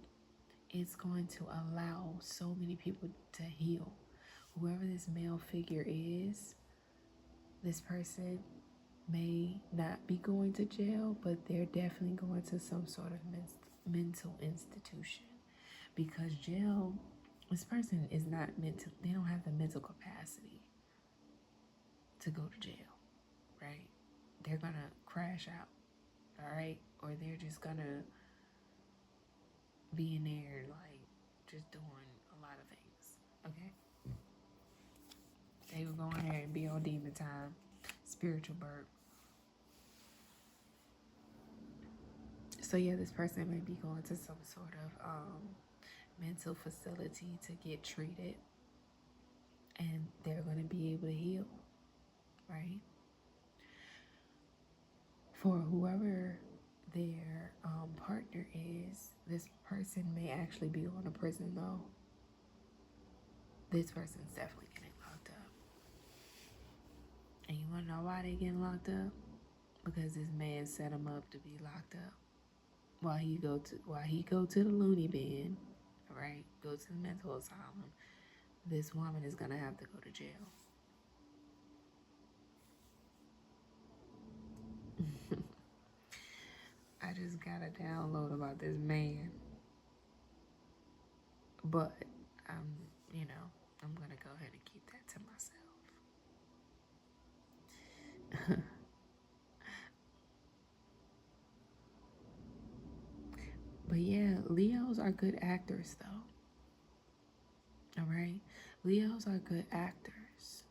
S1: it's going to allow so many people to heal. Whoever this male figure is, this person may not be going to jail, but they're definitely going to some sort of mental institution, because jail, this person is not mental, they don't have the mental capacity to go to jail, right? They're gonna crash out, all right? Or they're just gonna be in there like just doing a lot of things, okay? They will go in there and be on demon time, spiritual burp. So yeah, this person may be going to some sort of mental facility to get treated, and they're going to be able to heal, right? For whoever their partner is, this person may actually be going to prison, though. This person's definitely getting locked up. And you want to know why they getting locked up? Because this man set him up to be locked up while he go to the loony bin, right? Go to the mental asylum. This woman is gonna have to go to jail. I just got a download about this man, but I'm gonna go ahead and keep that to myself. But yeah, Leos are good actors, though. All right, Leos are good actors.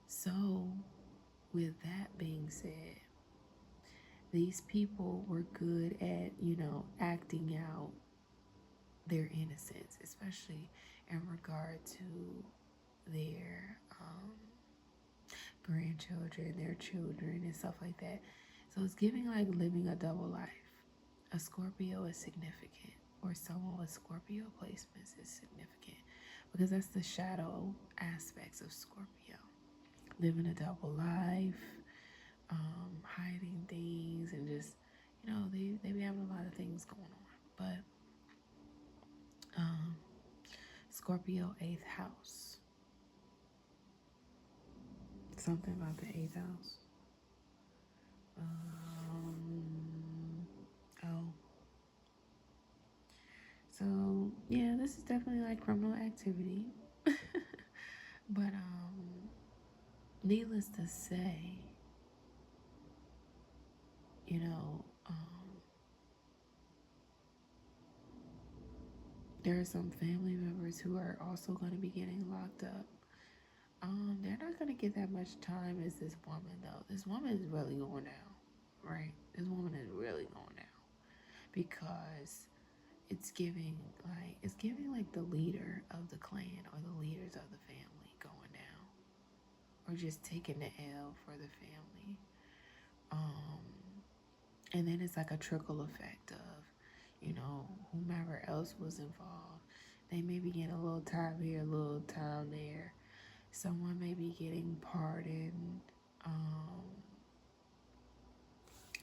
S1: So, with that being said, these people were good at, acting out their innocence, especially in regard to their grandchildren, their children, and stuff like that. So it's giving like living a double life. A Scorpio is significant, or someone with Scorpio placements is significant, because that's the shadow aspects of Scorpio. Living a double life, hiding things, and just, they be having a lot of things going on. But Scorpio, 8th house. Something about the 8th house. Oh. So, yeah, this is definitely like criminal activity. But, needless to say, you know, there are some family members who are also going to be getting locked up. They're not going to get that much time as this woman, though. This woman is really going down, right? This woman is really going down because it's giving like the leader of the clan or the leaders of the family going down, or just taking the L for the family. And then it's like a trickle effect of, whomever else was involved. They may be getting a little time here, a little time there. Someone may be getting pardoned.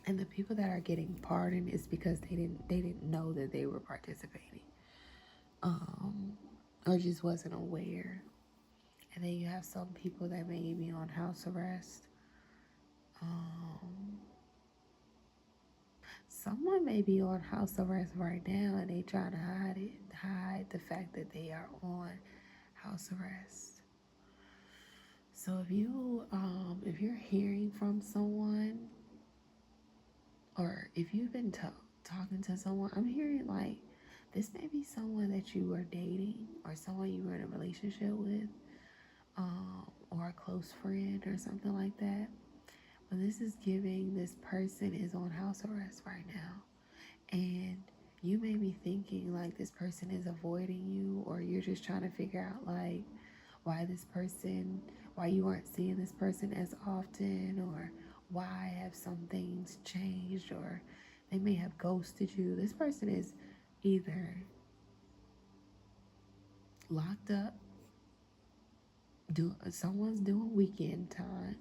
S1: And the people that are getting pardoned is because they didn't know that they were participating. Or just wasn't aware. And then you have some people that may be on house arrest. Someone may be on house arrest right now and they trying to hide the fact that they are on house arrest. So if you're hearing from someone, or if you've been talking to someone, I'm hearing like this may be someone that you were dating or someone you were in a relationship with, or a close friend or something like that. But this is giving this person is on house arrest right now. And you may be thinking like this person is avoiding you, or you're just trying to figure out like why you aren't seeing this person as often, or why have some things changed, or they may have ghosted you. This person is either locked up, someone's doing weekend time.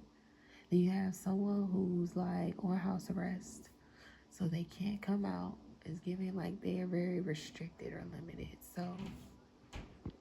S1: Then you have someone who's like on house arrest, so they can't come out. It's giving like they are very restricted or limited. So